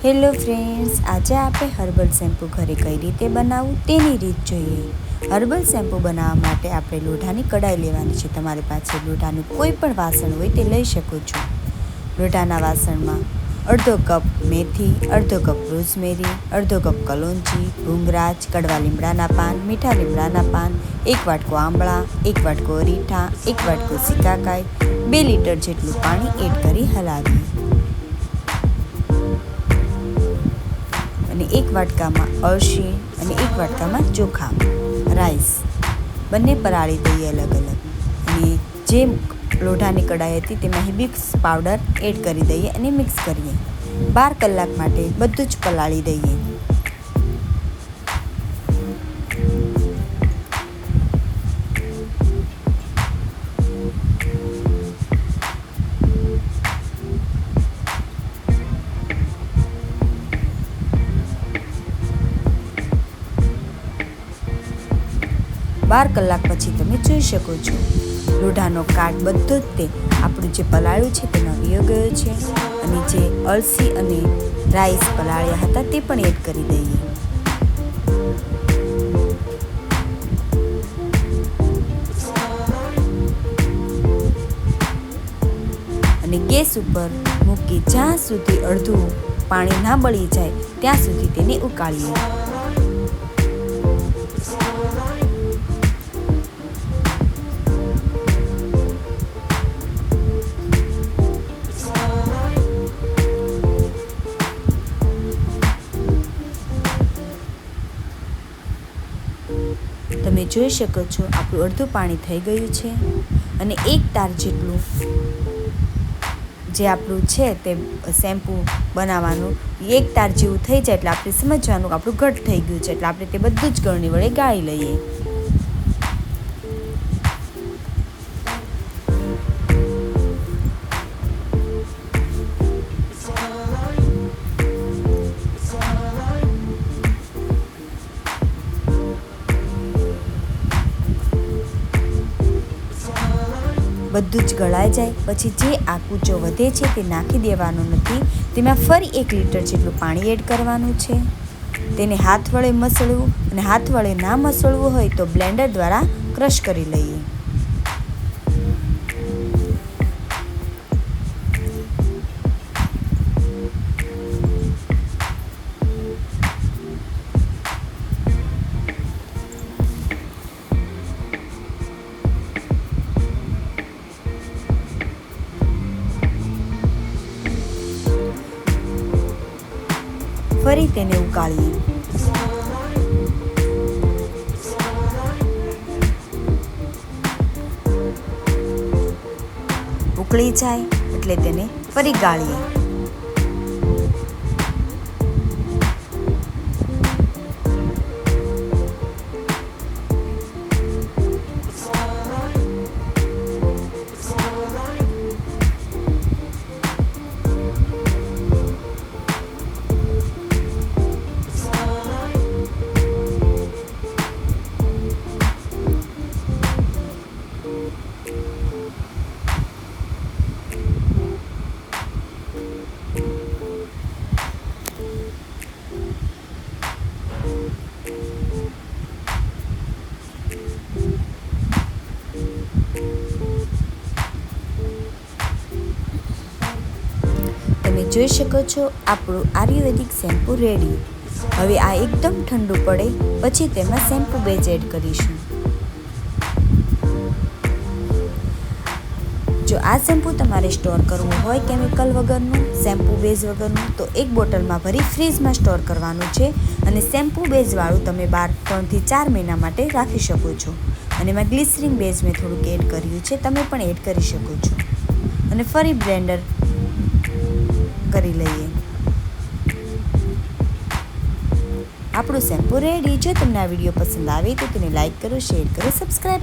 Hello friends, આજે આપણે herbal shampoo ઘરે કઈ રીતે બનાવવું તેની રીત જોઈએ. હર્બલ શેમ્પૂ બનાવવા માટે આપણે લોઢાની કડાઈ લેવાની છે. તમારી પાસે લોઢાનું કોઈ પણ વાસણ હોય તે લઈ શકો છો. લોઢાના વાસણમાં અડધો કપ મેથી, અડધો કપ રોઝમેરી, અડધો કપ કલોંજી, ભૂંગરાજ, કડવા લીમડાના પાન, મીઠા લીમડાના પાન, 1 વાટકો આંબળા, 1 વાટકો અરીઠા, 1 વાટકો સિકાકાઈ, 2 લીટર જેટલું પાણી એડ કરી હલાવીએ. અને 1 વાટકામાં અળસી અને 1 વાટકામાં ચોખા રાઈસ બંને પલાળી દઈએ અલગ અલગ. અને જે લોઢાની કડાઈ હતી તેમાં હિબિસ્કસ પાવડર એડ કરી દઈએ અને મિક્સ કરીએ. 12 કલાક માટે બધું જ પલાળી દઈએ. બાર કલાક પછી તમે જોઈ શકો છો લોઢાનો કાટ બધો જ તે આપણું જે પલાળ્યું છે તેમાં વયો ગયો છે. અને જે અળસી અને રાઈસ પલાળ્યા હતા તે પણ એડ કરી દઈએ. અને ગેસ ઉપર મૂકી જ્યાં સુધી અડધું પાણી ના બળી જાય ત્યાં સુધી તેને ઉકાળીએ. તમે જોઈ શકો છો આપણું અડધું પાણી થઈ ગયું છે. અને 1 તાર જેટલું જે આપણું છે તે શેમ્પૂ બનાવવાનું 1 તાર જેવું થઈ જાય એટલે આપણે સમજવાનું કે આપણું ઘટ થઈ ગયું છે. એટલે આપણે તે બધું જ ગળણી વડે ગાળી લઈએ. બધું જ ગળાઈ જાય પછી જે આ કૂચો વધે છે તે નાખી દેવાનો નથી. તેમાં ફરી 1 લીટર જેટલું પાણી એડ કરવાનું છે. તેને હાથ વડે મસળવું અને હાથ વડે ના મસળવું હોય તો બ્લેન્ડર દ્વારા ક્રશ કરી લઈએ. ફરી તેને ઉકાળીએ. ઉકળી જાય એટલે તેને ફરી ગાળીએ. તમે જોઈ શકો છો આપણું આયુર્વેદિક શેમ્પૂ રેડી. હવે આ એકદમ ઠંડુ પડે પછી તેમાં શેમ્પૂ બેઝ એડ કરીશું. જો આ શેમ્પૂ તમારે સ્ટોર કરવું હોય કેમિકલ વગરનું, શેમ્પૂ બેઝ વગરનું, તો 1 બોટલમાં ભરી ફ્રીજમાં સ્ટોર કરવાનું છે. અને શેમ્પૂ બેઝવાળું તમે 3 થી 4 મહિના માટે રાખી શકો છો. અને એમાં ગ્લિસરીન બેઝ મેં થોડુંક એડ કર્યું છે, તમે પણ એડ કરી શકો છો. અને ફરી બ્લેન્ડર કરી લઈએ. આપણું શેમ્પૂ રેડી. જો તમને આ વિડીયો પસંદ આવે તો તેને લાઈક કરો, શેર કરો, સબસ્ક્રાઈબ